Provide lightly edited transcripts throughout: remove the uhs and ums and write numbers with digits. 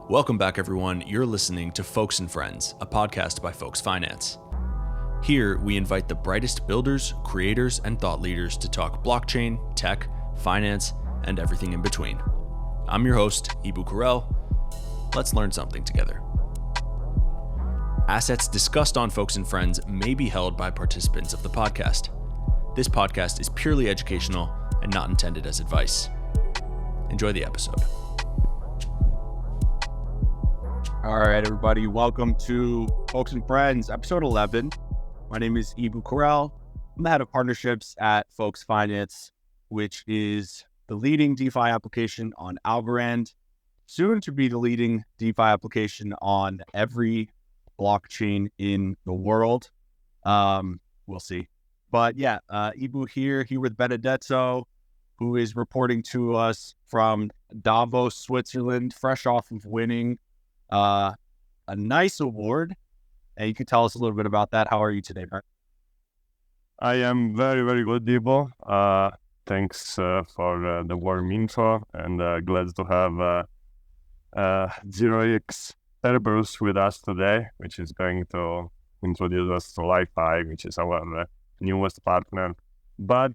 Welcome back, everyone. You're listening to Folks and Friends, a podcast by Folks Finance. Here, we invite the brightest builders, creators, and thought leaders to talk blockchain, tech, finance, and everything in between. I'm your host, Ibu Karel. Let's learn something together. Assets discussed on Folks and Friends may be held by participants of the podcast. This podcast is purely educational and not intended as advice. Enjoy the episode. All right, everybody. Welcome to Folks and Friends, episode 11. My name is Ibu Karel. I'm the head of partnerships at Folks Finance, which is the leading DeFi application on Algorand, soon to be the leading DeFi application on every blockchain in the world. We'll see. But yeah, Ibu here with Benedetto, who is reporting to us from Davos, Switzerland, fresh off of winning a nice award. And you can tell us a little bit about that. How are you today, Mark? I am very, very good, Debo. Thanks for the warm intro, and glad to have 0xCerberus with us today, which is going to introduce us to Li.FI, which is our newest partner. But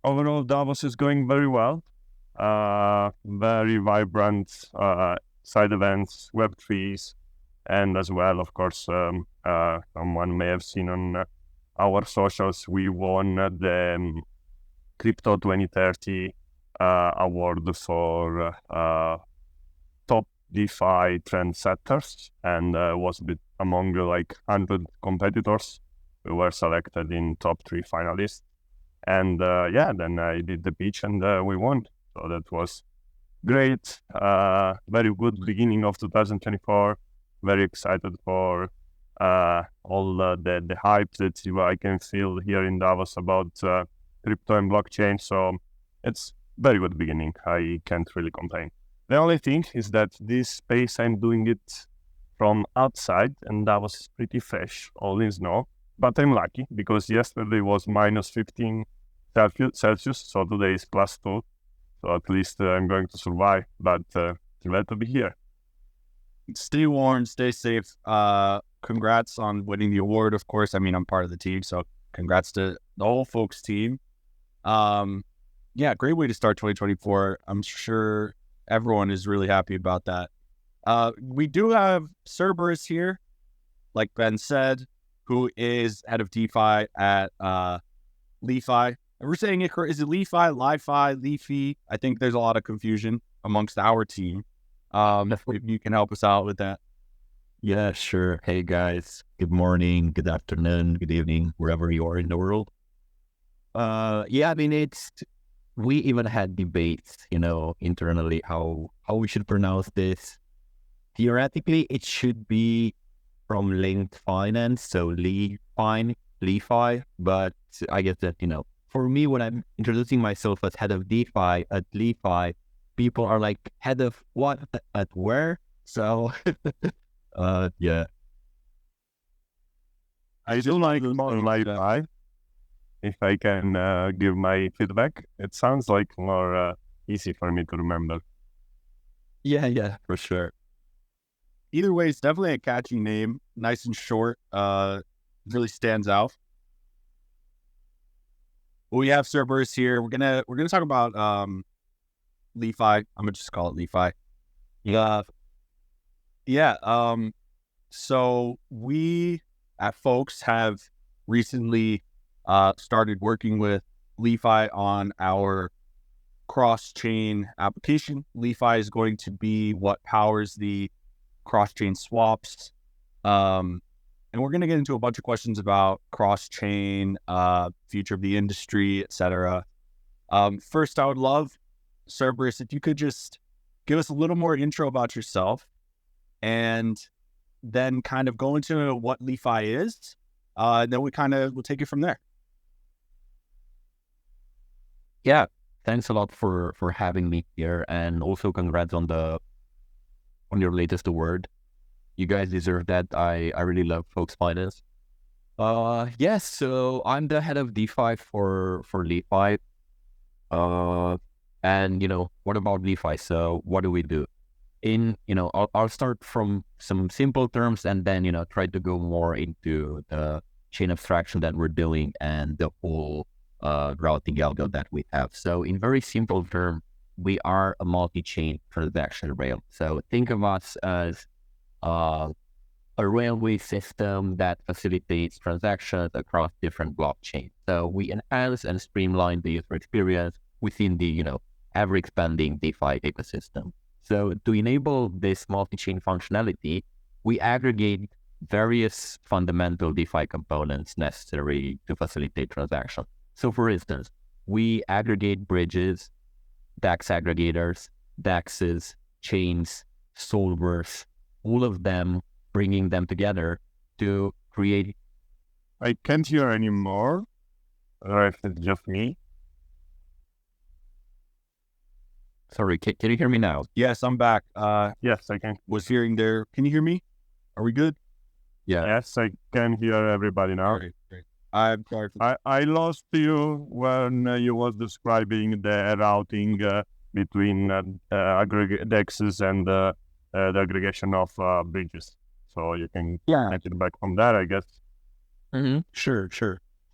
overall, Davos is going very well. Very vibrant side events, Web3s, and as well, of course, someone may have seen on our socials, we won the Crypto 2030 award for top DeFi trendsetters, and was among like 100 competitors. We were selected in top 3 finalists. And then I did the pitch and we won. So that was great. Very good beginning of 2024. Very excited for all the hype that I can feel here in Davos about crypto and blockchain. So it's very good beginning. I can't really complain. The only thing is that this space, I'm doing it from outside, and Davos is pretty fresh, all in snow. But I'm lucky because yesterday was minus 15 Celsius, so today is plus 2. So at least I'm going to survive, but glad to be here. Stay warm, stay safe. Congrats on winning the award, of course. I mean, I'm part of the team, so congrats to the whole Folks team. Great way to start 2024. I'm sure everyone is really happy about that. We do have Cerberus here, like Ben said, who is head of DeFi at Li.FI. And we're saying it correct. Is it Li.FI, Li.FI, Li.FI? I think there's a lot of confusion amongst our team. If you can help us out with that. Yeah, sure. Hey guys, good morning, good afternoon, good evening, wherever you are in the world. We even had debates, internally how we should pronounce this. Theoretically, it should be from linked finance, so Li.FI, but I guess that, for me, when I'm introducing myself as head of DeFi at Li.FI, people are like, head of what, at where? So, yeah. I do like more Li.FI. If I can give my feedback, it sounds like more easy for me to remember. Yeah, for sure. Either way, it's definitely a catchy name, nice and short. Really stands out. We have Cerberus here. We're gonna talk about Li.FI. I'm gonna just call it Li.FI. So we at Folks have recently started working with Li.FI on our cross-chain application. Li.FI is going to be what powers the cross-chain swaps. And we're going to get into a bunch of questions about cross-chain, future of the industry, etc. First, I would love, Cerberus, if you could just give us a little more intro about yourself and then kind of go into what Li.FI is. And then we'll take it from there. Yeah, thanks a lot for having me here, and also congrats on your latest award. You guys deserve that. I really love Folks Finance. Yes, so I'm the head of DeFi for Li.FI. And what about Li.FI? So what do we do? I'll start from some simple terms and then, try to go more into the chain abstraction that we're doing and the whole routing algo that we have. So in very simple terms, we are a multi-chain transaction rail. So think of us as a railway system that facilitates transactions across different blockchains. So we enhance and streamline the user experience within the, ever-expanding DeFi ecosystem. So to enable this multi-chain functionality, we aggregate various fundamental DeFi components necessary to facilitate transactions. So for instance, we aggregate bridges, DAX aggregators, DAXs, chains, solvers, all of them, bringing them together to create. I can't hear anymore. Or if it's just me. Sorry, can you hear me now? Yes, I'm back. Yes, I can. Was hearing there. Can you hear me? Are we good? Yeah. Yes, I can hear everybody now. Great. I'm sorry. I lost you when you was describing the routing between aggregate DEXs and the aggregation of bridges. So you can get it back from there, I guess. Mm-hmm. Sure.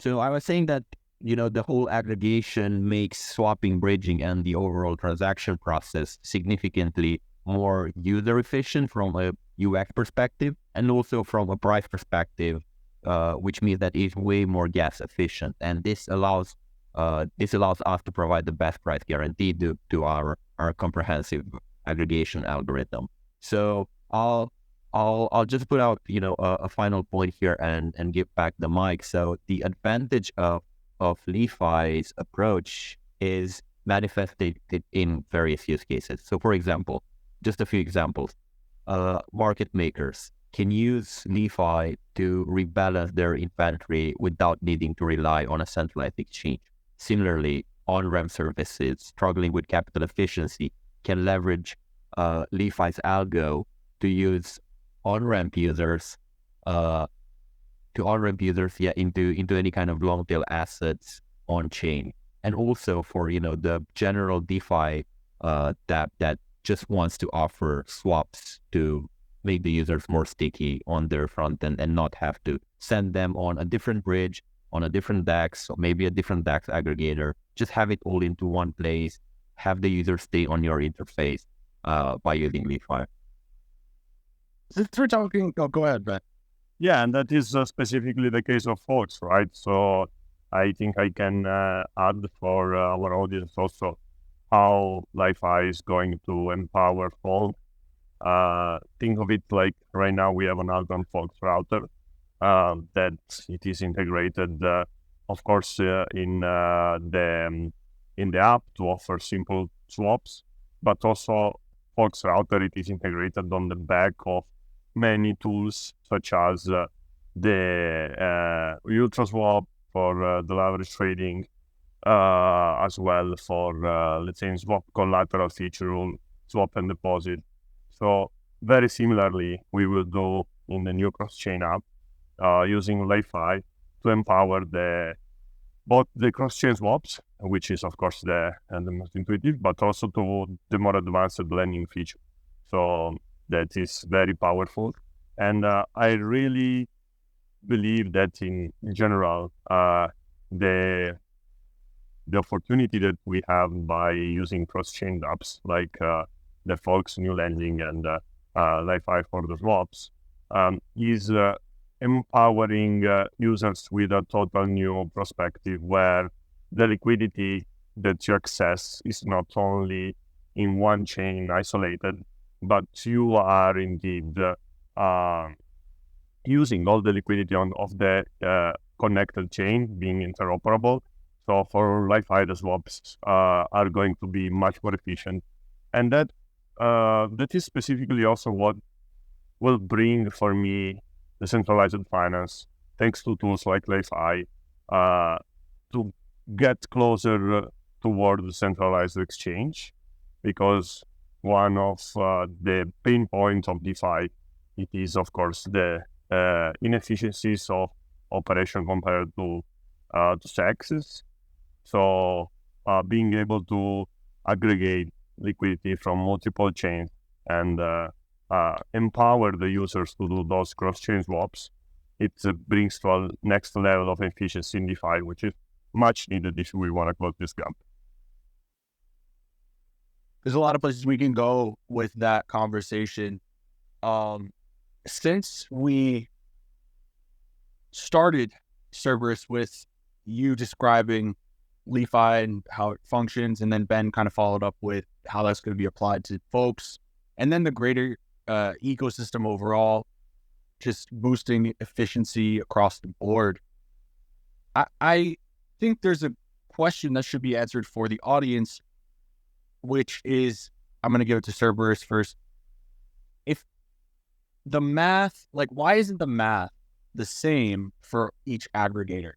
So I was saying that, the whole aggregation makes swapping, bridging, and the overall transaction process significantly more user efficient from a UX perspective, and also from a price perspective, which means that it's way more gas efficient. And this allows us to provide the best price guarantee to our comprehensive aggregation algorithm. So I'll just put out, a final point here and give back the mic. So the advantage of LI.FI's approach is manifested in various use cases. So for example, just a few examples, market makers can use LI.FI to rebalance their inventory without needing to rely on a centralized exchange. Similarly, on-ramp services struggling with capital efficiency can leverage LI.FI's algo to use on-ramp users into any kind of long tail assets on chain. And also for the general DeFi that just wants to offer swaps to make the users more sticky on their front end and not have to send them on a different bridge, on a different DAX, or maybe a different DAX aggregator. Just have it all into one place, have the user stay on your interface by using LI.FI. Since we're talking, go ahead, Ben. Yeah, and that is specifically the case of Fox, right? So I think I can add for our audience also how LI.FI is going to empower Fold. Think of it like right now we have an Algon Fox router that it is integrated, of course, in the app to offer simple swaps, but also Fox router, it is integrated on the back of many tools such as the UltraSwap for the leverage trading, as well for let's say swap collateral feature rule, swap and deposit. So very similarly, we will do in the new cross-chain app using LI.FI to empower both the cross-chain swaps, which is of course the most intuitive, but also to the more advanced lending feature. So that is very powerful, and I really believe that in general the opportunity that we have by using cross-chain apps like the Fox new lending and LI.FI for the swaps is empowering users with a total new perspective where the liquidity that you access is not only in one chain isolated, but you are indeed using all the liquidity of the connected chain being interoperable. So for LI.FI, the swaps are going to be much more efficient. And that is specifically also what will bring for me decentralized finance, thanks to tools like LI.FI, to get closer toward the centralized exchange, because one of the pain points of DeFi, it is of course the inefficiencies of operation compared to CEXs. So being able to aggregate liquidity from multiple chains and empower the users to do those cross-chain swaps, it brings to a next level of efficiency in DeFi, which is much needed if we want to close this gap. There's a lot of places we can go with that conversation. Since we started Cerberus with you describing LI.FI and how it functions, and then Ben kind of followed up with how that's going to be applied to folks, and then the greater ecosystem overall, just boosting efficiency across the board. I think there's a question that should be answered for the audience, which is, I'm going to give it to Cerberus first. If the math, like, why isn't the math the same for each aggregator?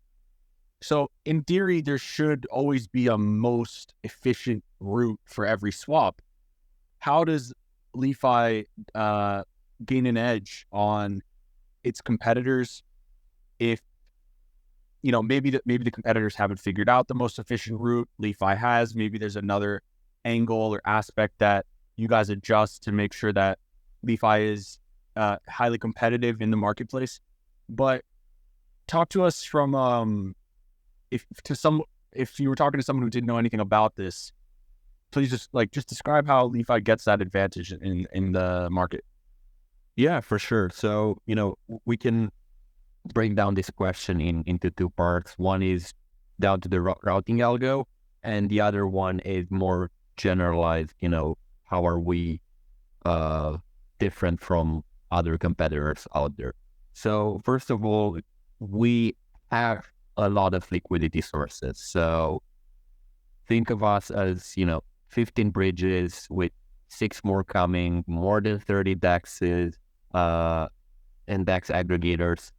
So in theory, there should always be a most efficient route for every swap. How does LI.FI gain an edge on its competitors if, you know, maybe the competitors haven't figured out the most efficient route, LI.FI has, maybe there's another angle or aspect that you guys adjust to make sure that LI.FI is highly competitive in the marketplace. But talk to us from if you were talking to someone who didn't know anything about this, please just describe how LI.FI gets that advantage in the market. Yeah, for sure. So, you know, we can break down this question into two parts. One is down to the routing algo, and the other one is more generalized, you know, how are we different from other competitors out there. So first of all, we have a lot of liquidity sources. So think of us as, you know, 15 bridges with 6 more coming, more than 30 DEXs and DEX aggregators.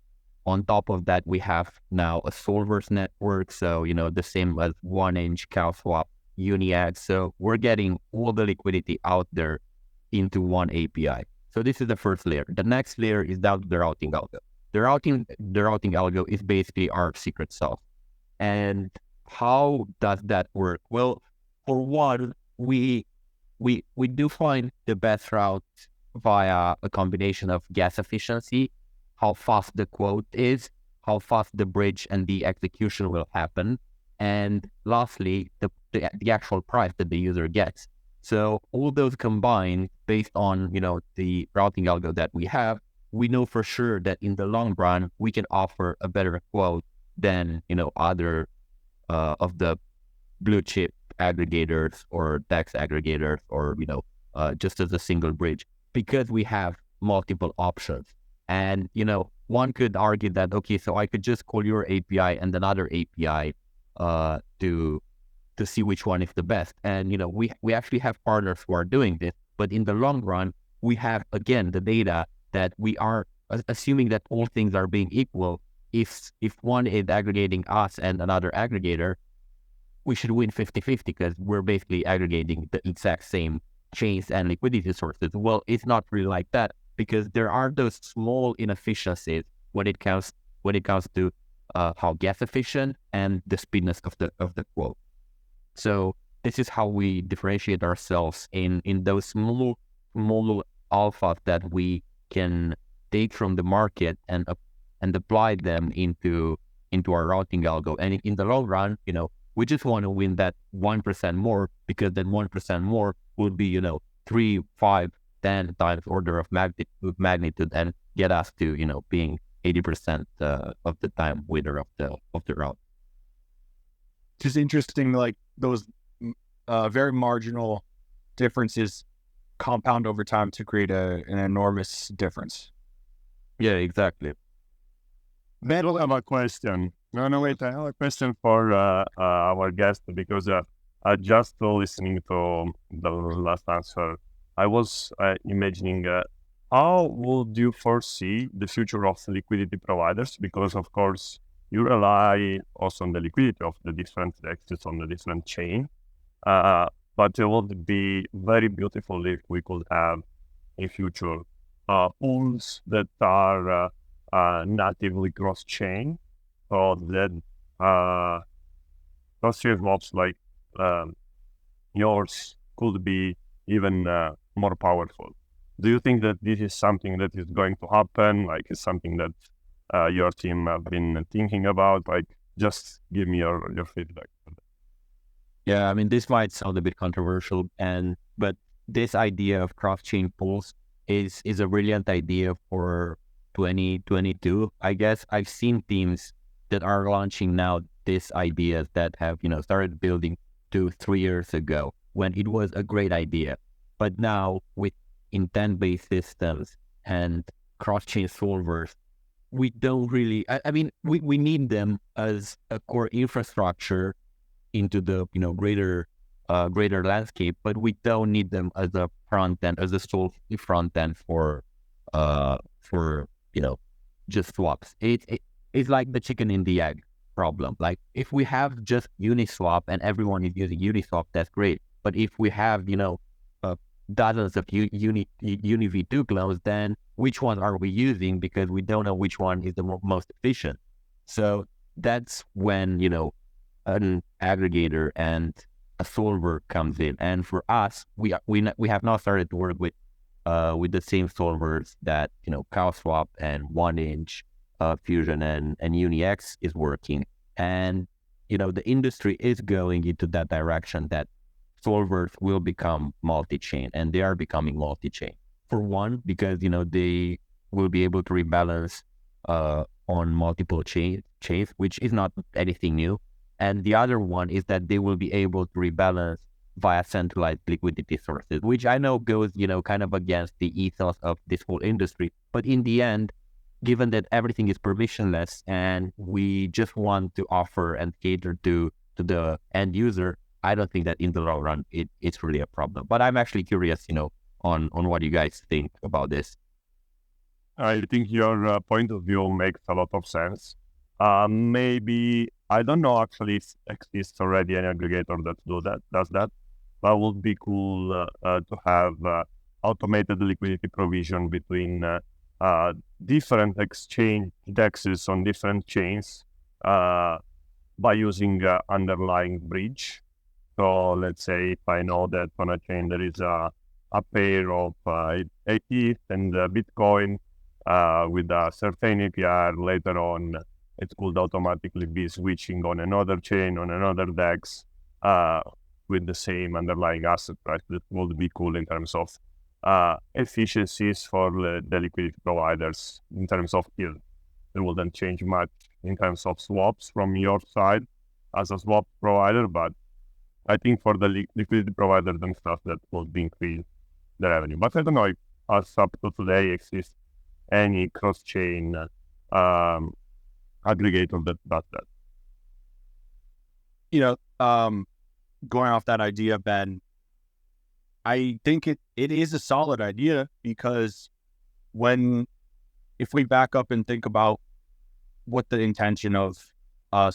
On top of that, we have now a Solverse network. So, you know, the same as 1inch, CowSwap, UniAd. So we're getting all the liquidity out there into one API. So this is the first layer. The next layer is down to the routing algo. The routing algo is basically our secret sauce. And how does that work? Well, for one, we do find the best route via a combination of gas efficiency, how fast the quote is, how fast the bridge and the execution will happen, and lastly, the actual price that the user gets. So all those combined, based on, you know, the routing algo that we have, we know for sure that in the long run we can offer a better quote than, you know, other of the blue chip aggregators or DEX aggregators, or, you know, just as a single bridge, because we have multiple options. And, you know, one could argue that, okay, so I could just call your API and another API to see which one is the best. And, you know, we actually have partners who are doing this, but in the long run, we have, again, the data that we are assuming that all things are being equal. If one is aggregating us and another aggregator, we should win 50-50 because we're basically aggregating the exact same chains and liquidity sources. Well, it's not really like that, because there are those small inefficiencies when it comes to how gas efficient and the speediness of the quote. So this is how we differentiate ourselves in those small alphas that we can take from the market and apply them into our routing algo. And in the long run, you know, we just want to win that 1% more, because then 1% more will be, you know, 3, 5, 10 times order of magnitude and get us to, you know, being 80% of the time winner of the route. Just interesting, like those very marginal differences compound over time to create an enormous difference. Yeah, exactly. I have a question. No, wait. I have a question for our guest, because just listening to the last answer, I was imagining how would you foresee the future of liquidity providers? Because, of course, you rely also on the liquidity of the different DEXs on the different chain. But it would be very beautiful if we could have in future pools that are natively cross-chain, so that cross-chain swaps like yours could be even more powerful. Do you think that this is something that is going to happen? Like, it's something that your team have been thinking about? Like, just give me your feedback. Yeah, I mean, this might sound a bit controversial, but this idea of cross-chain pools is a brilliant idea for 2022. I guess I've seen teams that are launching now these ideas that have, started building 2-3 years ago when it was a great idea. But now with intent-based systems and cross-chain solvers, we don't really, I mean, we need them as a core infrastructure into the, greater landscape, but we don't need them as a front end, as a sole front end for just swaps. It's like the chicken and the egg problem. Like, if we have just Uniswap and everyone is using Uniswap, that's great. But if we have, dozens of UniV2 clones, then which one are we using? Because we don't know which one is the most efficient. So that's when, an aggregator and a solver comes in. And for us, we have not started to work with the same solvers that, CowSwap and 1inch, Fusion and UniX is working. And, the industry is going into that direction, that solvers will become multi-chain, and they are becoming multi-chain. For one, because, they will be able to rebalance on multiple chains, which is not anything new. And the other one is that they will be able to rebalance via centralized liquidity sources, which I know goes, kind of against the ethos of this whole industry. But in the end, given that everything is permissionless and we just want to offer and cater to the end user, I don't think that in the long run, it's really a problem. But I'm actually curious, on what you guys think about this. I think your point of view makes a lot of sense. Maybe, I don't know actually if exists already an aggregator that does that. But it would be cool to have automated liquidity provision between different exchange dexes on different chains by using underlying bridge. So let's say if I know that on a chain there is a pair of ETH and Bitcoin with a certain APR, later on it could automatically be switching on another chain, on another DEX with the same underlying asset, right? That would be cool in terms of efficiencies for the liquidity providers in terms of yield. It wouldn't change much in terms of swaps from your side as a swap provider, but I think for the liquidity providers and stuff, that would increase the revenue. But I don't know if as up to today exists any cross-chain aggregator that does that. Going off that idea, Ben, I think it is a solid idea, because if we back up and think about what the intention of a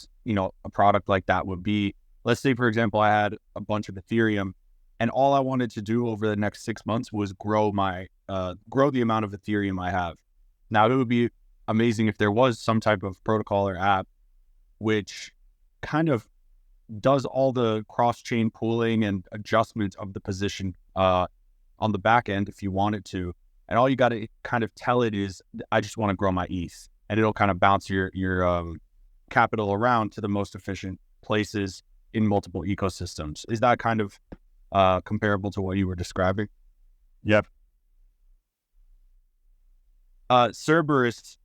product like that would be, let's say, for example, I had a bunch of Ethereum and all I wanted to do over the next 6 months was grow the amount of Ethereum I have. Now, it would be amazing if there was some type of protocol or app which kind of does all the cross-chain pooling and adjustment of the position on the back end if you want it to. And all you got to kind of tell it is, I just want to grow my ETH. And it'll kind of bounce your capital around to the most efficient places in multiple ecosystems. Is that kind of comparable to what you were describing? Yep. Cerberus,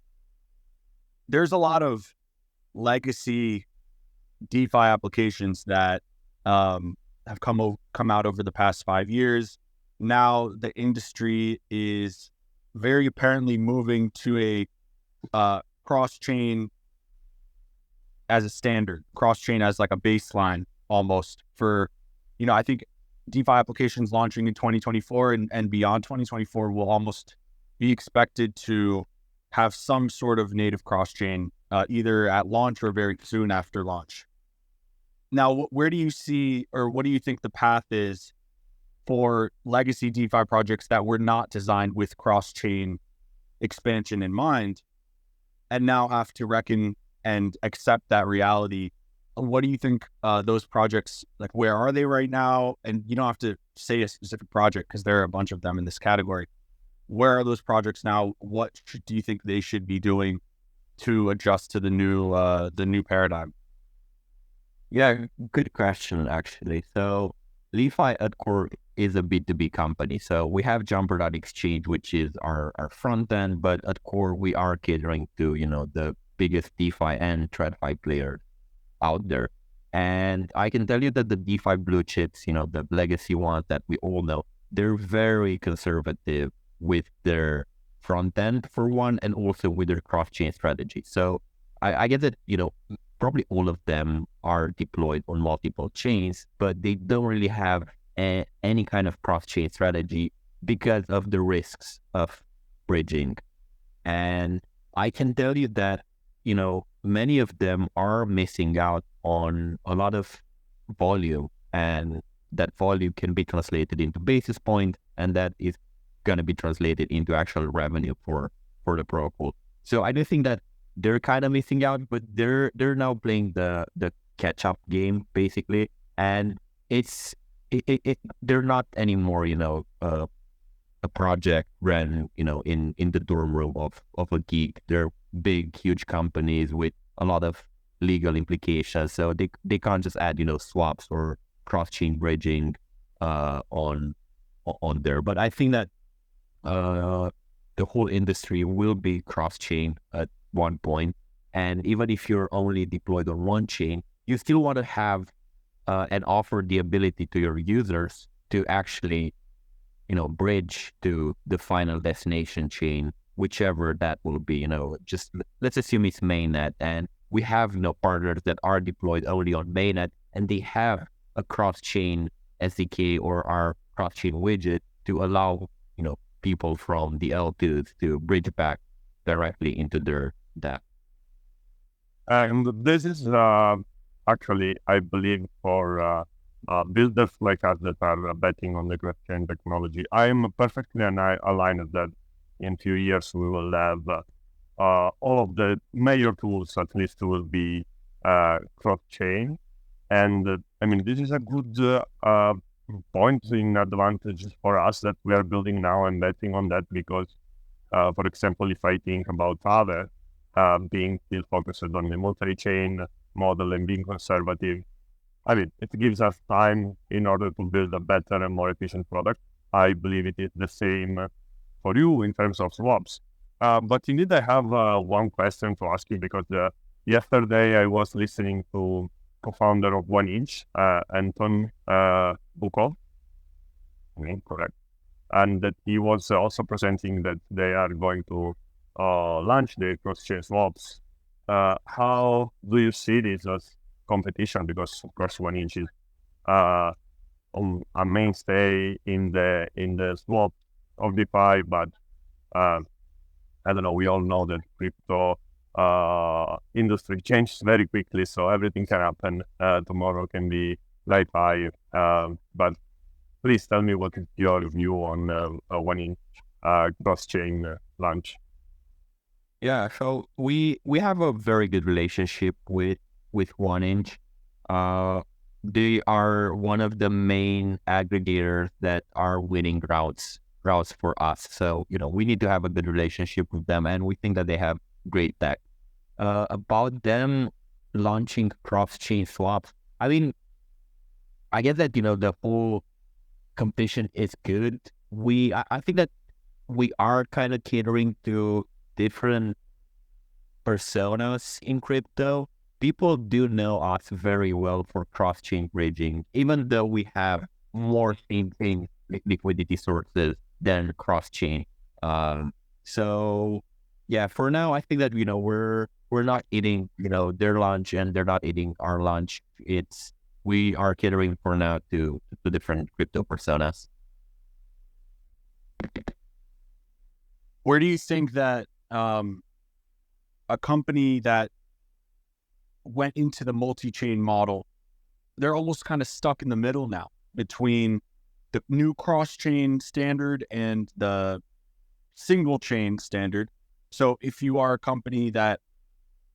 there's a lot of legacy DeFi applications that have come out over the past 5 years. Now the industry is very apparently moving to a cross-chain as a standard, cross-chain as like a baseline almost for, I think DeFi applications launching in 2024 and beyond 2024 will almost be expected to have some sort of native cross-chain either at launch or very soon after launch. Now, where do you see, or what do you think the path is for legacy DeFi projects that were not designed with cross-chain expansion in mind and now have to reckon and accept that reality? What do you think those projects, like, where are they right now? And you don't have to say a specific project, because there are a bunch of them in this category. Where are those projects now? What do you think they should be doing to adjust to the new paradigm? Yeah, good question, actually. So LI.FI at core is a B2B company. So we have Jumper.exchange, which is our front end, but at core, we are catering to, the biggest DeFi and TradFi players out there. And I can tell you that the DeFi blue chips, the legacy ones that we all know, they're very conservative with their front end for one, and also with their cross-chain strategy. So I get that, probably all of them are deployed on multiple chains, but they don't really have any kind of cross-chain strategy because of the risks of bridging. And I can tell you that, many of them are missing out on a lot of volume, and that volume can be translated into basis point, and that is going to be translated into actual revenue for the protocol. So I do think that they're kind of missing out, but they're now playing the catch up game basically, and they're not anymore, a project ran, in the dorm room of a geek. They're big, huge companies with a lot of legal implications, so they can't just add, swaps or cross chain bridging on there. But I think that the whole industry will be cross chain at one point, and even if you're only deployed on one chain, you still want to have and offer the ability to your users to actually, bridge to the final destination chain, whichever that will be. Just let's assume it's mainnet, and we have partners that are deployed only on mainnet, and they have a cross-chain SDK or our cross-chain widget to allow people from the L2s to bridge back directly into their DApp. And this is actually, I believe, for builders like us that are betting on the blockchain technology. I'm perfectly aligned that in few years we will have all of the major tools, at least, will be cross-chain. And this is a good point in advantage for us that we are building now and betting on that, because, for example, if I think about Aave being still focused on the multi-chain model and being conservative, it gives us time in order to build a better and more efficient product. I believe it is the same for you in terms of swaps. But indeed, I have one question to ask you, because yesterday I was listening to co-founder of 1inch, Anton Bukov, correct, and that he was also presenting that they are going to launch their cross-chain swaps. How do you see this as competition? Because of course 1inch is a mainstay in the swap of DeFi, but I don't know. We all know that crypto industry changes very quickly, so everything can happen. Tomorrow can be LI.FI. But please tell me what is your view on 1inch cross-chain launch. Yeah, so we have a very good relationship with 1inch. They are one of the main aggregators that are winning routes for us. So, we need to have a good relationship with them, and we think that they have great tech. About them launching cross-chain swaps, I guess that, the whole competition is good. I think that we are kind of catering to different personas in crypto. People do know us very well for cross-chain bridging, even though we have more chain liquidity sources than cross-chain. So yeah, for now, I think that, we're not eating, their lunch, and they're not eating our lunch. We are catering for now to different crypto personas. Where do you think that a company that went into the multi-chain model, they're almost kind of stuck in the middle now between the new cross-chain standard and the single-chain standard? So if you are a company that,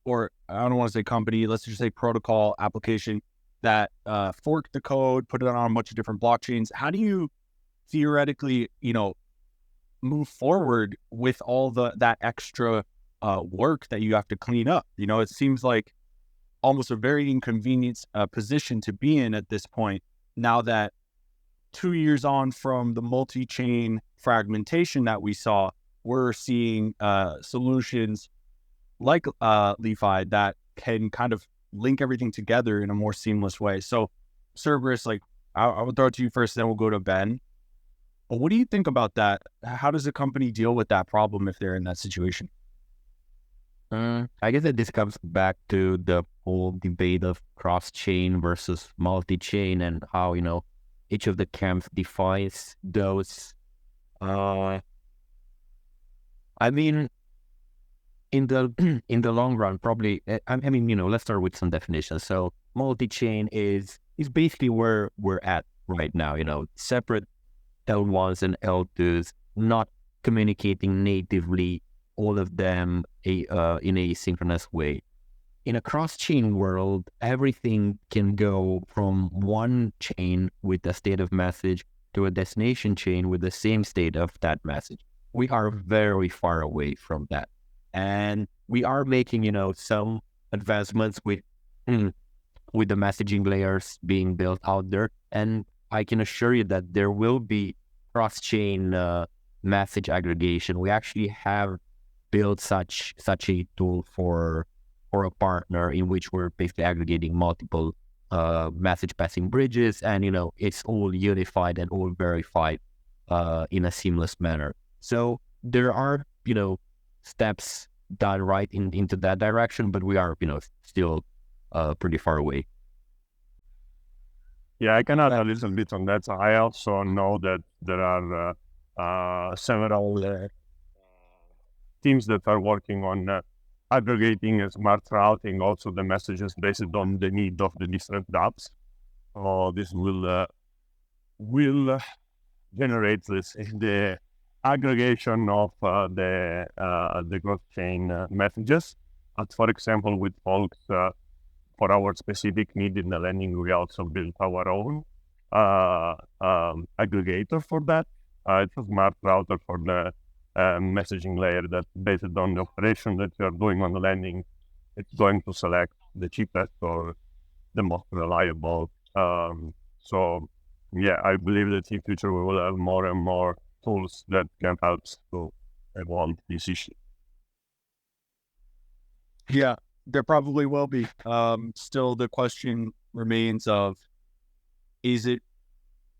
or I don't want to say company, let's just say protocol application that fork the code, put it on a bunch of different blockchains. How do you theoretically, move forward with all that extra work that you have to clean up? It seems like almost a very inconvenient position to be in at this point, now that 2 years on from the multi-chain fragmentation that we saw, we're seeing solutions like LI.FI that can kind of link everything together in a more seamless way. So Cerberus, I would throw it to you first, then we'll go to Ben. But what do you think about that? How does a company deal with that problem if they're in that situation? I guess that this comes back to the whole debate of cross-chain versus multi-chain and how, each of the camps defines those. I mean, in the long run, probably, let's start with some definitions. So multi-chain is basically where we're at right now, separate L1s and L2s, not communicating natively, all of them in a synchronous way. In a cross-chain world, everything can go from one chain with a state of message to a destination chain with the same state of that message. We are very far away from that. And we are making, some advancements with the messaging layers being built out there. And I can assure you that there will be cross-chain message aggregation. We actually have built such a tool for a partner in which we're basically aggregating multiple message passing bridges, and it's all unified and all verified in a seamless manner. So there are steps done right into that direction, but we are still pretty far away. Yeah, I can add a little bit on that. I also know that there are several teams that are working on aggregating and smart routing also the messages based on the need of the different apps. This will generate the aggregation of the cross-chain messages. For example, with folks, for our specific need in the lending, we also built our own aggregator for that. It's a smart router for the messaging layer that, based on the operation that you are doing on the lending, it's going to select the cheapest or the most reliable. So yeah, I believe that in future we will have more and more tools that can help to evolve this issue. Yeah, there probably will be. Still, the question remains of, is it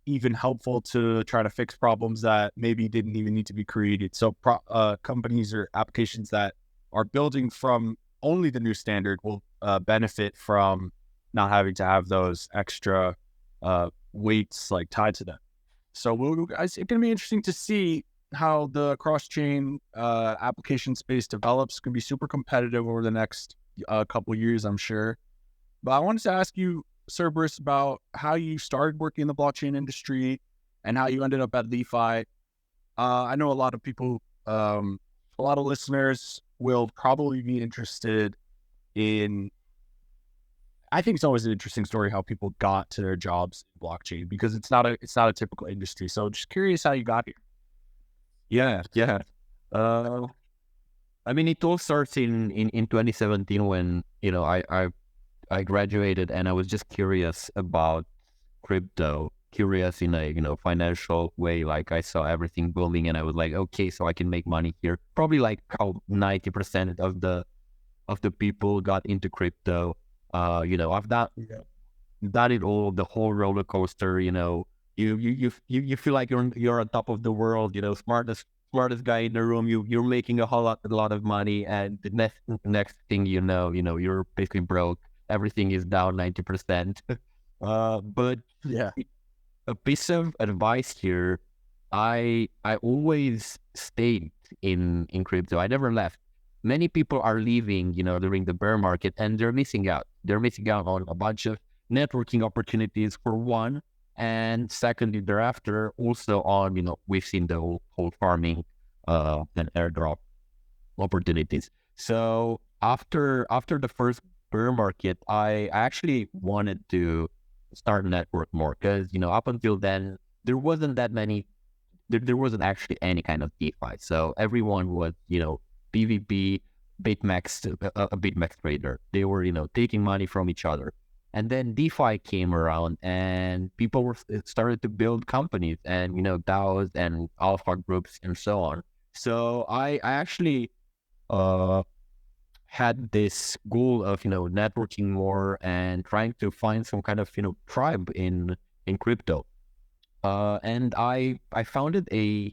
even helpful to try to fix problems that maybe didn't even need to be created? So companies or applications that are building from only the new standard will benefit from not having to have those extra weights tied to them. So it's going to be interesting to see how the cross-chain application space develops. It's going to be super competitive over the next couple of years, I'm sure. But I wanted to ask you, Cerberus, about how you started working in the blockchain industry and how you ended up at LI.FI. I know a lot of people, a lot of listeners will probably be interested in, I think it's always an interesting story how people got to their jobs in blockchain, because it's not a typical industry. So just curious how you got here. Yeah. It all starts in 2017 when, I graduated and I was just curious about crypto, curious in a, financial way. I saw everything booming and I was like, okay, so I can make money here. Probably how 90% of the people got into crypto. I've done it all, the whole roller coaster. You feel like you're on top of the world. Smartest guy in the room. You're making a lot of money, and the next thing you're basically broke. Everything is down 90%. But yeah, a piece of advice here: I always stayed in crypto. I never left. Many people are leaving, during the bear market, and they're missing out. They're missing out on a bunch of networking opportunities, for one, and secondly, thereafter, also on, we've seen the whole farming and airdrop opportunities. So after the first bear market, I actually wanted to start network more, because up until then there wasn't that many. There wasn't actually any kind of DeFi, so everyone was PvP, BitMEX, a BitMEX trader. They were taking money from each other, and then DeFi came around, and people were started to build companies and DAOs and alpha groups and so on. So I actually had this goal of networking more and trying to find some kind of tribe in crypto, and I founded an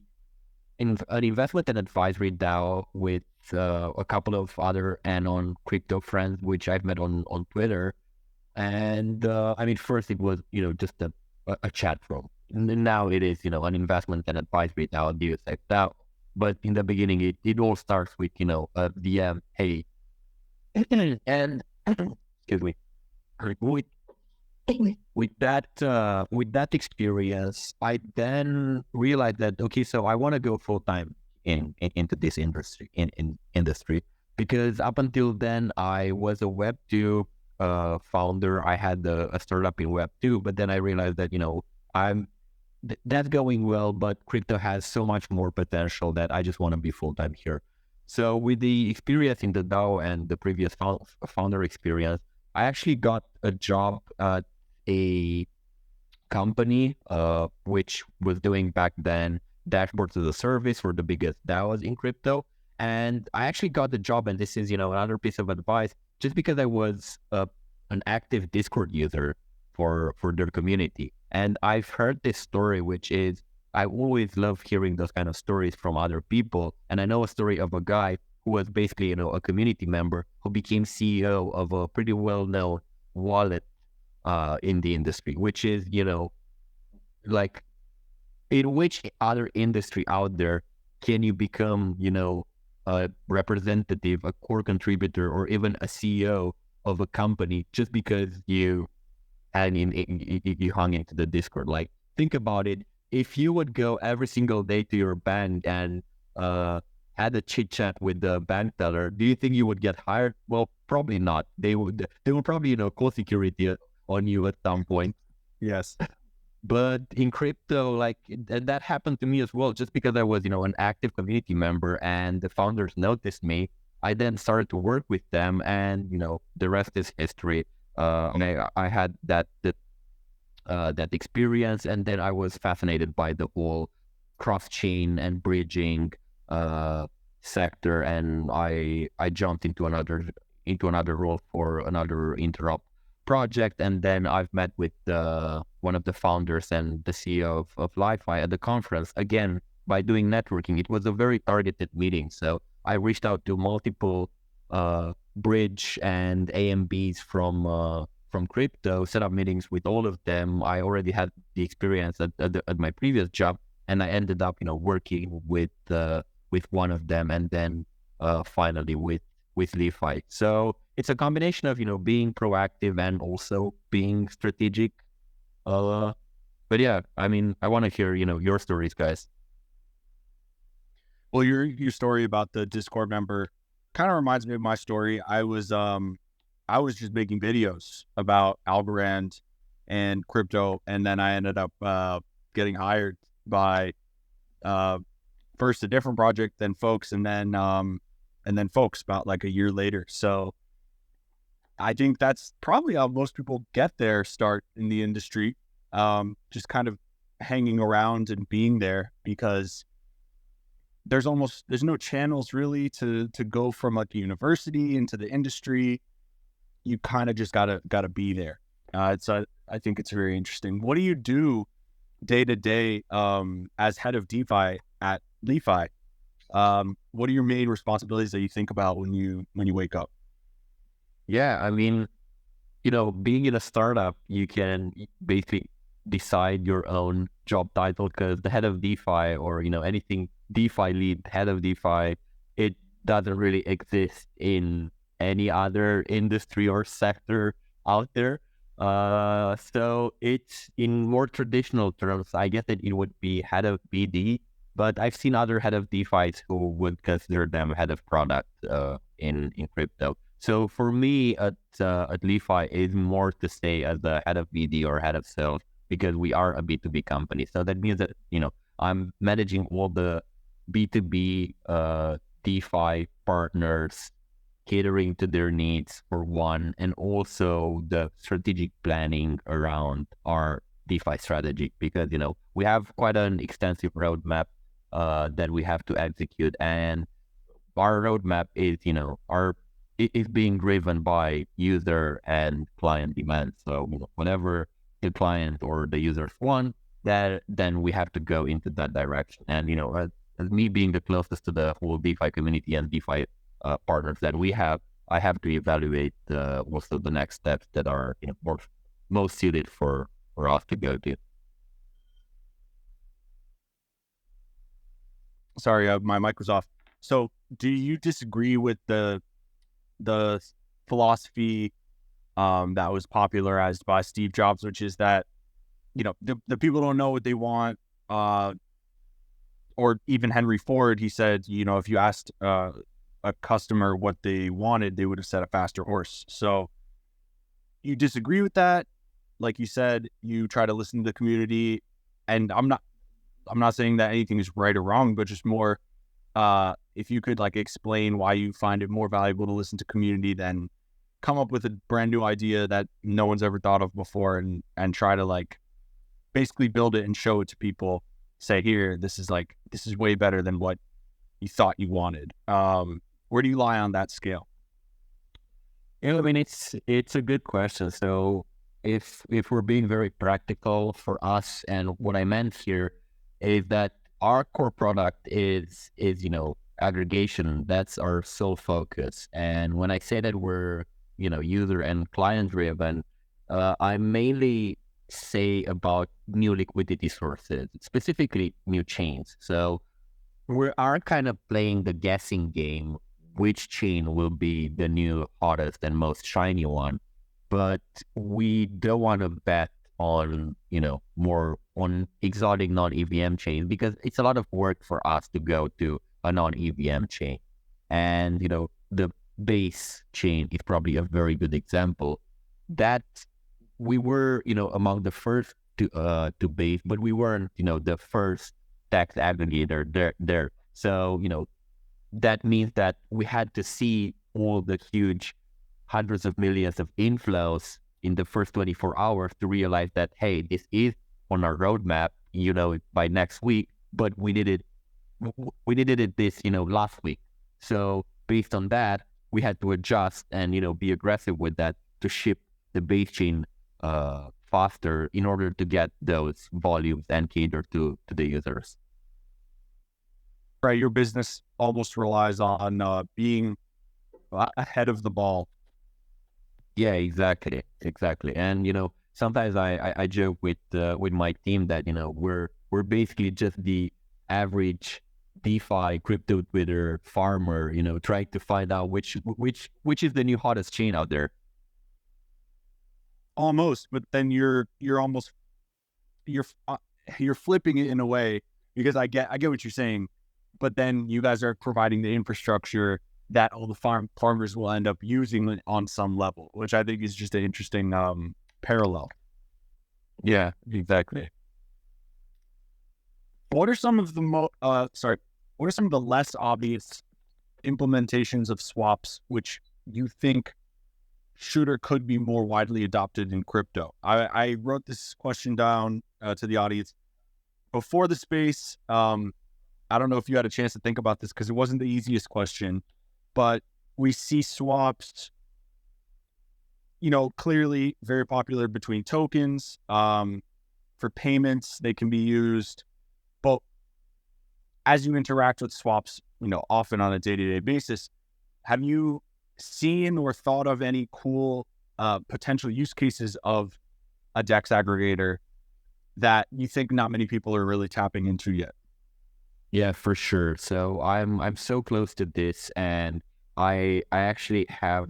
investment and advisory DAO with a couple of other anon crypto friends which I've met on Twitter. And first it was just a chat room, and then now it is an investment and advisory DAO, DeFi. But in the beginning, it all starts with a DM, hey. And excuse me, with that experience, I then realized that okay, so I want to go full time into this industry industry, because up until then I was a Web2 founder. I had a startup in Web2, but then I realized that that's going well, but crypto has so much more potential that I just want to be full time here. So with the experience in the DAO and the previous founder experience, I actually got a job at a company which was doing back then dashboards as a service for the biggest DAOs in crypto. And I actually got the job, and this is another piece of advice, just because I was an active Discord user for their community. And I've heard this story, which is, I always love hearing those kind of stories from other people. And I know a story of a guy who was basically, a community member who became CEO of a pretty well-known wallet in the industry, which is, like, in which other industry out there can you become, a representative, a core contributor, or even a CEO of a company just because you hung into the Discord? Like, think about it. If you would go every single day to your bank and had a chit chat with the bank teller, do you think you would get hired? Well, probably not. They would probably call security on you at some point. Yes. But in crypto, like, that happened to me as well. Just because I was an active community member and the founders noticed me, I then started to work with them, and the rest is history. I had that experience, and then I was fascinated by the whole cross-chain and bridging sector, and I jumped into another role for another interop project, and then I've met with one of the founders and the CEO of Li.FI at the conference. Again, by doing networking, it was a very targeted meeting, so I reached out to multiple bridge and AMBs from crypto, set up meetings with all of them. I already had the experience at my previous job, and I ended up, working with one of them, and then finally with Li.FI. So it's a combination of, being proactive and also being strategic. But yeah, I want to hear, your stories, guys. Well, your story about the Discord member kind of reminds me of my story. I was just making videos about Algorand and crypto, and then I ended up getting hired by first a different project, then Folks, and then Folks about like a year later. So I think that's probably how most people get their start in the industry, just kind of hanging around and being there, because there's no channels really to go from like the university into the industry. You kind of just gotta be there. I think it's very interesting. What do you do day to day as head of DeFi at Li.FI? What are your main responsibilities that you think about when you wake up? Yeah, being in a startup, you can basically decide your own job title, because the head of DeFi, or anything DeFi lead, head of DeFi, it doesn't really exist in any other industry or sector out there. So it's, in more traditional terms, I guess that it would be head of BD, but I've seen other head of DeFis who would consider them head of product in crypto. So for me at LI.FI is more to stay as the head of BD or head of sales because we are a B2B company. So that means that, I'm managing all the B2B DeFi partners, catering to their needs for one, and also the strategic planning around our DeFi strategy because, we have quite an extensive roadmap that we have to execute. And our roadmap is, it is being driven by user and client demand. So whatever the client or the users want, that then we have to go into that direction. And, as me being the closest to the whole DeFi community and DeFi partners that we have, I have to evaluate also the next steps that are most suited for us to go to. Sorry, my mic was off. So do you disagree with the philosophy that was popularized by Steve Jobs, which is that, the people don't know what they want, or even Henry Ford, he said, if you asked a customer what they wanted, they would have said a faster horse. So you disagree with that? Like you said, you try to listen to the community, and I'm not saying that anything is right or wrong, but just more, if you could explain why you find it more valuable to listen to community than come up with a brand new idea that no one's ever thought of before and try to basically build it and show it to people, say, here, this is way better than what you thought you wanted. Where do you lie on that scale? It's a good question. So if we're being very practical for us, and what I meant here is that our core product is aggregation. That's our sole focus. And when I say that we're user and client driven, I mainly say about new liquidity sources, specifically new chains. So we are kind of playing the guessing game, which chain will be the new hottest and most shiny one. But we don't want to bet on, more on exotic non-EVM chains because it's a lot of work for us to go to a non-EVM chain. And, the base chain is probably a very good example that we were, among the first to base, but we weren't, the first tax aggregator there. So, that means that we had to see all the huge hundreds of millions of inflows in the first 24 hours to realize that, hey, this is on our roadmap, by next week, but we needed it this, last week. So based on that, we had to adjust and, be aggressive with that to ship the base chain faster in order to get those volumes and cater to the users. Right. Your business almost relies on being ahead of the ball. Yeah, exactly. And, sometimes I joke with my team that, we're basically just the average DeFi crypto Twitter farmer, trying to find out which is the new hottest chain out there. Almost, but then you're flipping it in a way, because I get what you're saying, but then you guys are providing the infrastructure that all the farmers will end up using on some level, which I think is just an interesting parallel. Yeah, exactly. What are some of the what are some of the less obvious implementations of swaps which you think should or could be more widely adopted in crypto? I wrote this question down to the audience before the space. I don't know if you had a chance to think about this because it wasn't the easiest question, but we see swaps, clearly very popular between tokens. For payments, they can be used. But as you interact with swaps, often on a day-to-day basis, have you seen or thought of any cool potential use cases of a DEX aggregator that you think not many people are really tapping into yet? Yeah, for sure. So I'm so close to this, and I actually have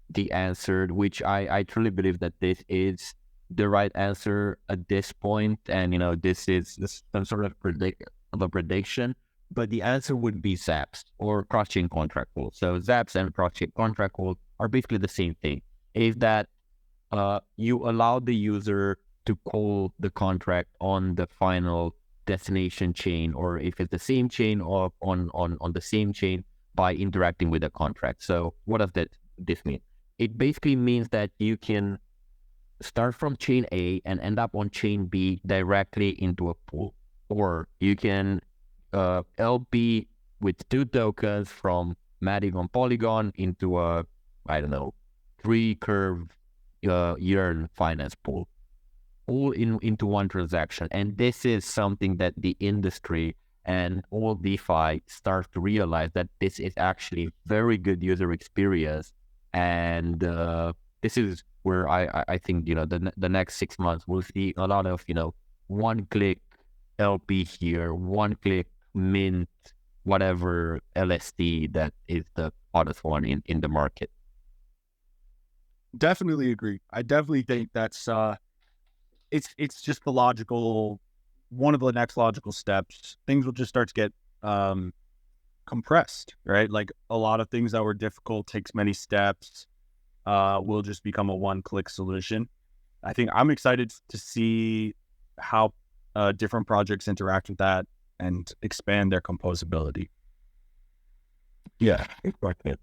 the answer, which I truly believe that this is the right answer at this point. And, this is some sort of prediction, but the answer would be ZApps or cross-chain contract pools. So ZApps and cross-chain contract pools are basically the same thing. Is that you allow the user to call the contract on the final destination chain, or if it's the same chain or on the same chain, by interacting with the contract. So what does this mean? It basically means that you can start from chain A and end up on chain B directly into a pool, or you can LP with 2 tokens from Matic on Polygon into a, I don't know, 3 curve yearn finance pool, all into one transaction. And this is something that the industry and all DeFi start to realize, that this is actually very good user experience. And this is where I think, the next 6 months we'll see a lot of, one click LP here, one click mint, whatever LSD that is the hottest one in the market. Definitely agree. I definitely think that's it's just the logical, one of the next logical steps. Things will just start to get compressed, right? Like a lot of things that were difficult, takes many steps, will just become a one-click solution. I think I'm excited to see how different projects interact with that and expand their composability. Yeah, exactly.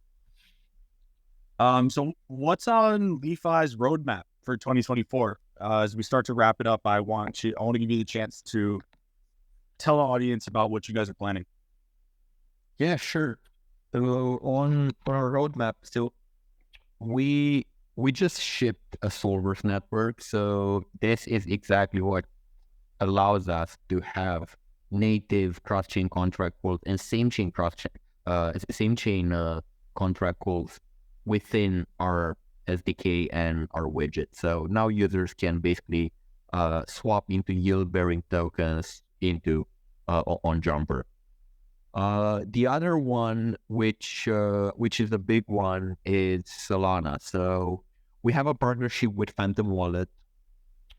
So what's on L.I.FI's roadmap for 2024? As we start to wrap it up, I want to give you the chance to tell the audience about what you guys are planning. Yeah, sure. So on our roadmap, so we just shipped a Solver's network. So this is exactly what allows us to have native cross-chain contract calls and same-chain contract calls within our SDK and our widget. So now users can basically swap into yield-bearing tokens into on Jumper. The other one, which is a big one, is Solana. So we have a partnership with Phantom Wallet,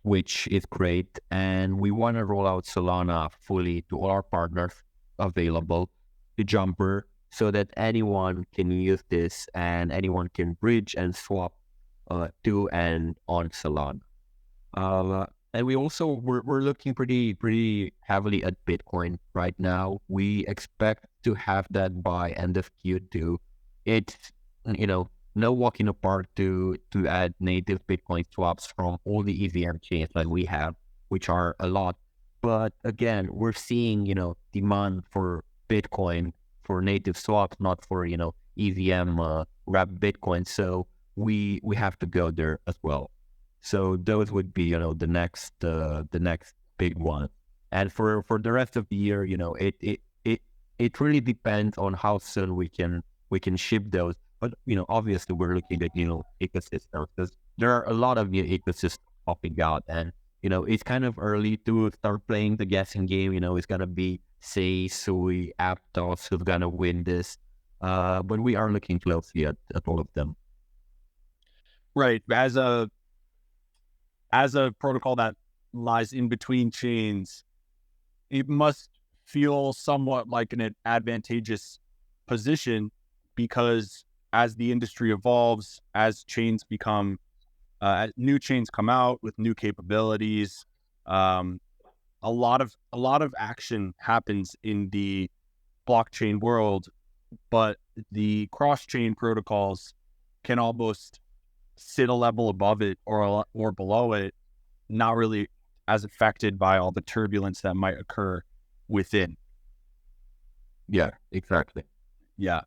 which is great, and we want to roll out Solana fully to all our partners available to Jumper, so that anyone can use this and anyone can bridge and swap to and on Solana. And we also we're looking pretty heavily at Bitcoin right now. We expect to have that by end of Q2. It's no walk in the park to add native Bitcoin swaps from all the EVM chains that we have, which are a lot. But again, we're seeing demand for Bitcoin for native swaps, not for EVM wrapped Bitcoin. So we have to go there as well. So those would be the next big one. And for the rest of the year, it really depends on how soon we can ship those. But obviously we're looking at ecosystems, because there are a lot of new ecosystems popping out, and it's kind of early to start playing the guessing game. It's gonna be Say, Sui, Aptos who's gonna win this, but we are looking closely at all of them. Right, as a protocol that lies in between chains, it must feel somewhat like an advantageous position, because as the industry evolves, as chains become, new chains come out with new capabilities, a lot of action happens in the blockchain world, but the cross-chain protocols can almost sit a level above it or below it, not really as affected by all the turbulence that might occur within. Yeah, exactly. Yeah.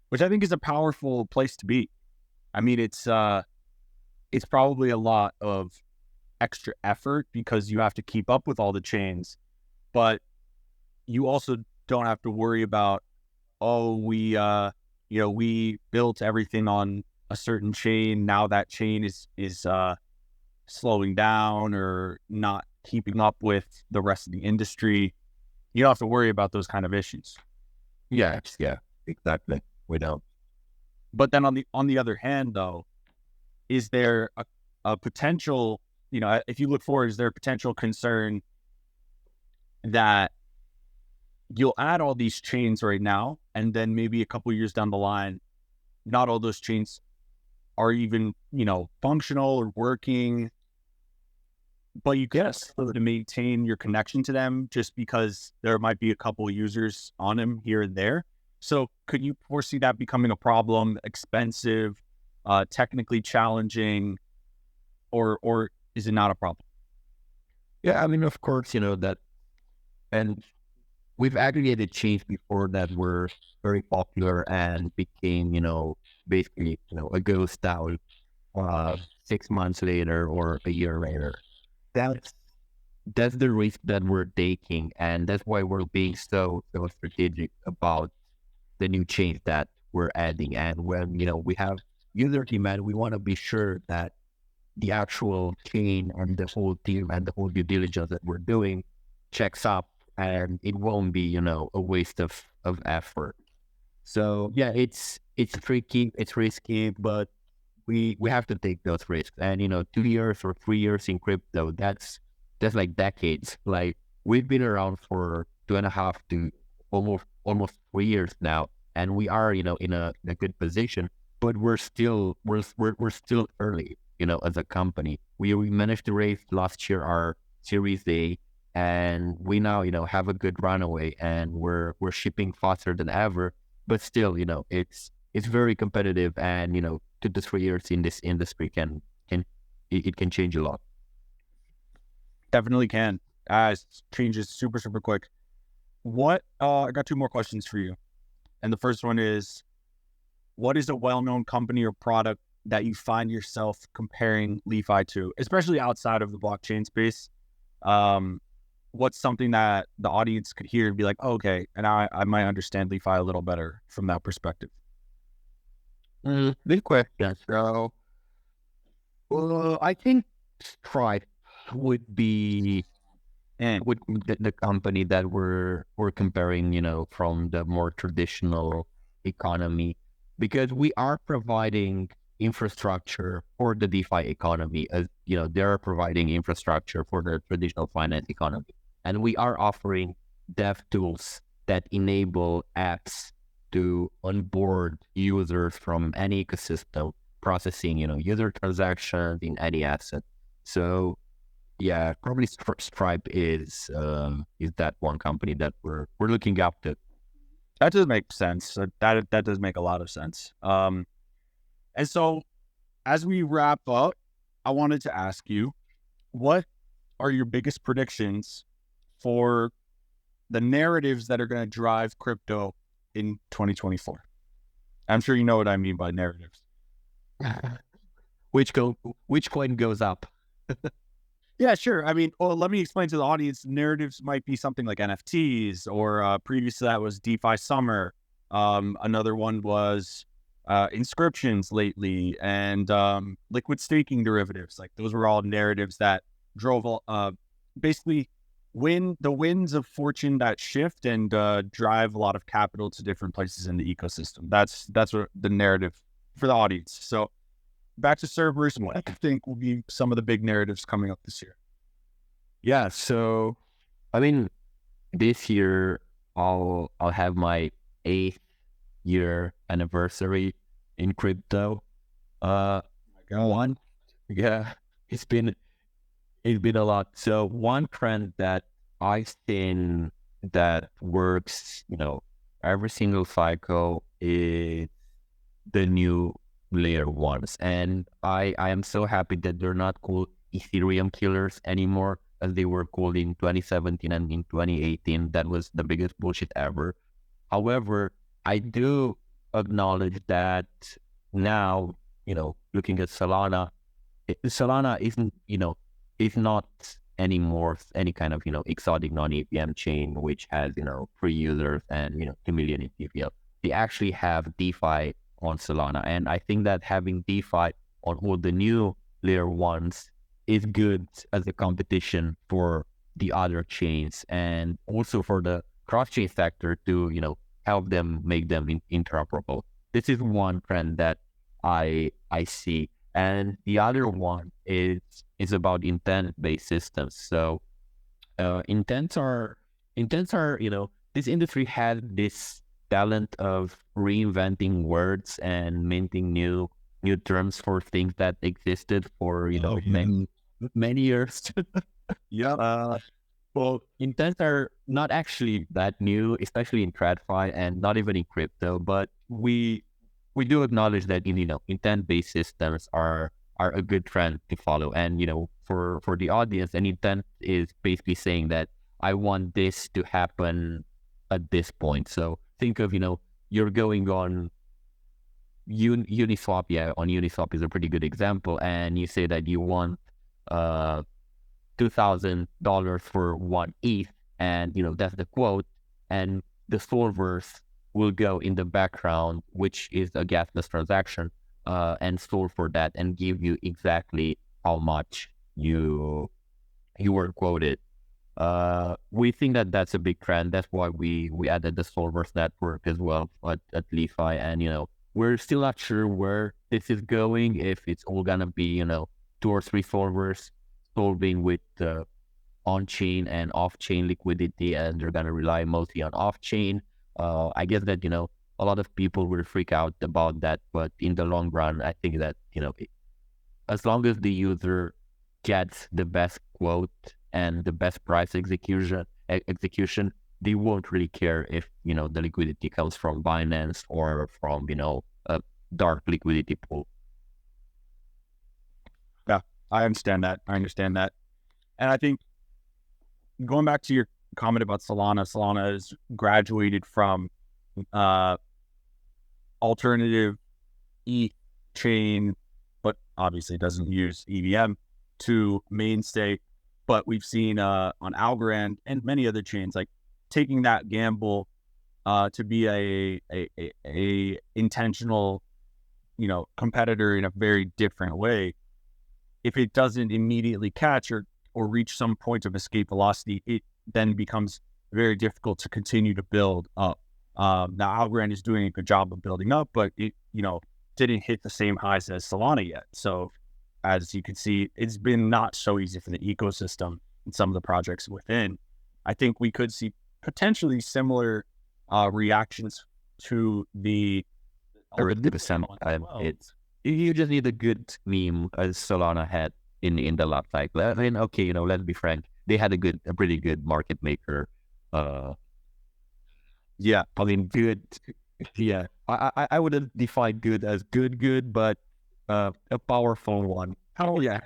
Which I think is a powerful place to be. I mean, it's probably a lot of extra effort because you have to keep up with all the chains, but you also don't have to worry about, we built everything on a certain chain. Now that chain is slowing down or not keeping up with the rest of the industry. You don't have to worry about those kind of issues. Yeah, exactly. We don't. But then on the other hand, though, is there a potential, if you look forward, is there a potential concern that you'll add all these chains right now, and then maybe a couple years down the line, not all those chains are even, functional or working, but you can still to maintain your connection to them just because there might be a couple of users on them here and there. So could you foresee that becoming a problem, expensive, technically challenging, or is it not a problem? Yeah, I mean, of course, that, and we've aggregated chains before that were very popular and became, basically, a ghost town 6 months later or a year later. That's that's the risk that we're taking, and that's why we're being so strategic about the new change that we're adding. And when we have user demand, we want to be sure that the actual chain and the whole team and the whole due diligence that we're doing checks up, and it won't be a waste of effort. So yeah, it's tricky, it's risky, but we have to take those risks. And 2 years or 3 years in crypto, that's like decades. Like, we've been around for 2.5 to almost 3 years now, and we are in a good position, but we're still early, as a company. We managed to raise last year our Series A, and we now have a good runaway, and we're shipping faster than ever. But still, it's very competitive, and 2 to 3 years in this industry it can change a lot. Definitely can. It changes super, super quick. I got two more questions for you. And the first one is, what is a well-known company or product that you find yourself comparing LI.FI to, especially outside of the blockchain space? What's something that the audience could hear and be like, oh, okay, and I might understand LI.FI a little better from that perspective? Good question. So, I think Stripe would be with the company that we're comparing, from the more traditional economy, because we are providing infrastructure for the DeFi economy, as they're providing infrastructure for the traditional finance economy, and we are offering dev tools that enable apps to onboard users from any ecosystem, processing user transactions in any asset. So yeah, probably Stripe is that one company that we're looking up to. That does make sense. That does make a lot of sense. And so, as we wrap up, I wanted to ask you, what are your biggest predictions for the narratives that are going to drive crypto in 2024? I'm sure you know what I mean by narratives. Which coin goes up? Yeah, sure. I mean, well, let me explain to the audience. Narratives might be something like NFTs, or previous to that was DeFi Summer. Another one was inscriptions lately, and liquid staking derivatives. Like, those were all narratives that drove basically the winds of fortune that shift and drive a lot of capital to different places in the ecosystem. That's what the narrative for the audience. So back to Cerberus, what I think will be some of the big narratives coming up this year. Yeah, so I mean, this year I'll have my 8th year anniversary in crypto. One, yeah, it's been a lot. So one trend that I've seen that works, every single cycle is the new layer ones. And I am so happy that they're not called Ethereum killers anymore, as they were called in 2017 and in 2018. That was the biggest bullshit ever. However, I do acknowledge that now, looking at Solana isn't, is not anymore any kind of, exotic non-EVM chain, which has, 3 users and, 2 million in TVL. They actually have DeFi on Solana. And I think that having DeFi on all the new layer ones is good as a competition for the other chains, and also for the cross-chain sector to, help them make them interoperable. This is one trend that I see. And the other one is about intent-based systems. So intents are, this industry has this talent of reinventing words and minting new new terms for things that existed for, many years. Yeah. Well, intents are not actually that new, especially in TradFi and not even in crypto. But we do acknowledge that intent-based systems are a good trend to follow. And for the audience, an intent is basically saying that I want this to happen at this point. So think of you're going on Uniswap. Yeah, on Uniswap is a pretty good example, and you say that you want $2,000 for 1 ETH, and that's the quote, and the solvers will go in the background, which is a gasless transaction, and solve for that and give you exactly how much you were quoted. We think that that's a big trend. That's why we added the solvers network as well at LI.FI, and we're still not sure where this is going, if it's all gonna be 2 or 3 solvers solving with on-chain and off-chain liquidity, and they're gonna rely mostly on off-chain. I guess that a lot of people will freak out about that, but in the long run, I think that as long as the user gets the best quote and the best price execution, they won't really care if the liquidity comes from Binance or from a dark liquidity pool. Yeah, I understand that. And I think going back to your comment about Solana has graduated from alternative ETH chain, but obviously doesn't use EVM, to mainstay. But we've seen on Algorand and many other chains like taking that gamble to be a intentional competitor in a very different way. If it doesn't immediately catch or reach some point of escape velocity, it then becomes very difficult to continue to build up. Now Algorand is doing a good job of building up, but it didn't hit the same highs as Solana yet. So as you can see, it's been not so easy for the ecosystem and some of the projects within. I think we could see potentially similar reactions to the 100%. You just need a good meme, as Solana had in the last cycle. I mean, okay, let's be frank, they had a pretty good market maker. Yeah, I mean, good. Yeah, I wouldn't define good as good, but a powerful one. Oh yeah,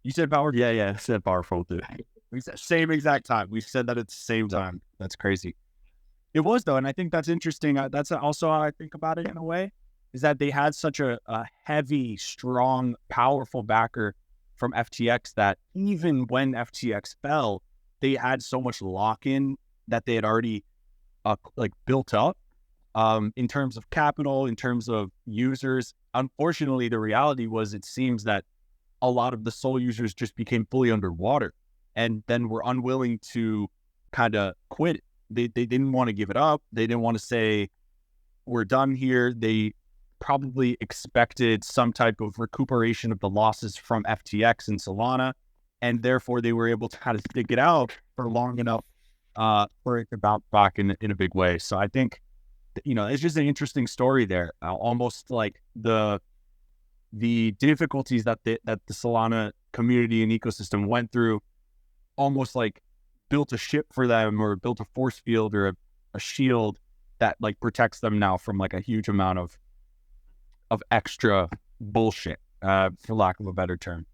you said powerful. Yeah, I said powerful too. We said same exact time. We said that at the same time. That's crazy. It was though, and I think that's interesting. That's also how I think about it in a way, is that they had such a heavy, strong, powerful backer from FTX that even when FTX fell, they had so much lock-in that they had already built up in terms of capital, in terms of users. Unfortunately, the reality was it seems that a lot of the Sol users just became fully underwater and then were unwilling to kind of quit. They didn't want to give it up. They didn't want to say, we're done here. They probably expected some type of recuperation of the losses from FTX and Solana, and therefore they were able to kind of stick it out for long enough for it to bounce back in a big way. So I think, it's just an interesting story there. Almost like the difficulties that the Solana community and ecosystem went through, almost like built a ship for them or built a force field or a shield that protects them now from a huge amount of extra bullshit, for lack of a better term.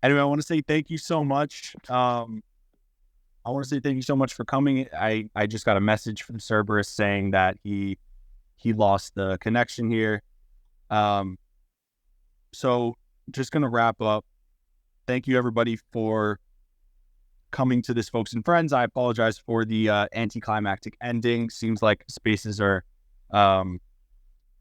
Anyway, I want to say thank you so much. I want to say thank you so much for coming. I just got a message from Cerberus saying that he lost the connection here. So just going to wrap up. Thank you everybody for coming to this, folks and friends. I apologize for the anticlimactic ending. Seems like spaces are,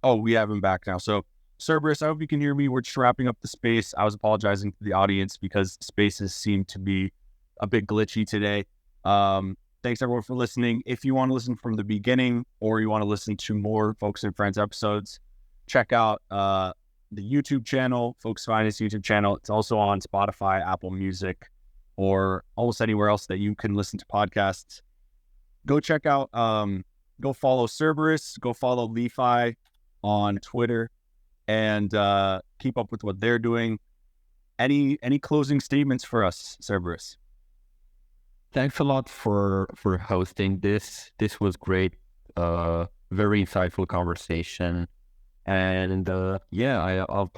we have him back now. So Cerberus, I hope you can hear me. We're just wrapping up the space. I was apologizing to the audience because spaces seem to be a bit glitchy today. Thanks everyone for listening. If you want to listen from the beginning or you want to listen to more Folks and Friends episodes, check out the YouTube channel, Folks Finance YouTube channel. It's also on Spotify, Apple Music, or almost anywhere else that you can listen to podcasts. Go check out go follow Cerberus, go follow Li.FI on Twitter, and keep up with what they're doing. Any closing statements for us, Cerberus? Thanks a lot for hosting this. This was great. Very insightful conversation. And I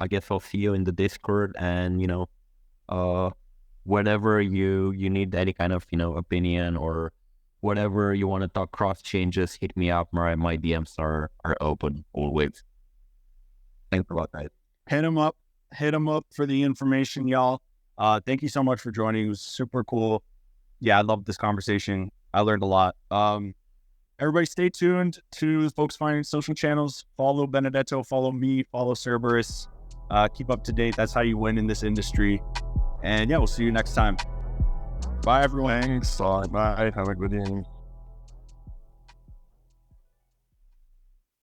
guess I'll see you in the Discord. And whenever you need any kind of opinion or whatever you want to talk cross changes, hit me up. My DMs are open always. Thanks a lot, guys. Hit them up for the information, y'all. Thank you so much for joining. It was super cool. Yeah, I loved this conversation. I learned a lot. Everybody stay tuned to Folks Finance social channels. Follow Benedetto, follow me, follow Cerberus. Keep up to date. That's how you win in this industry. And yeah, we'll see you next time. Bye, everyone. Thanks. Bye. Have a good evening.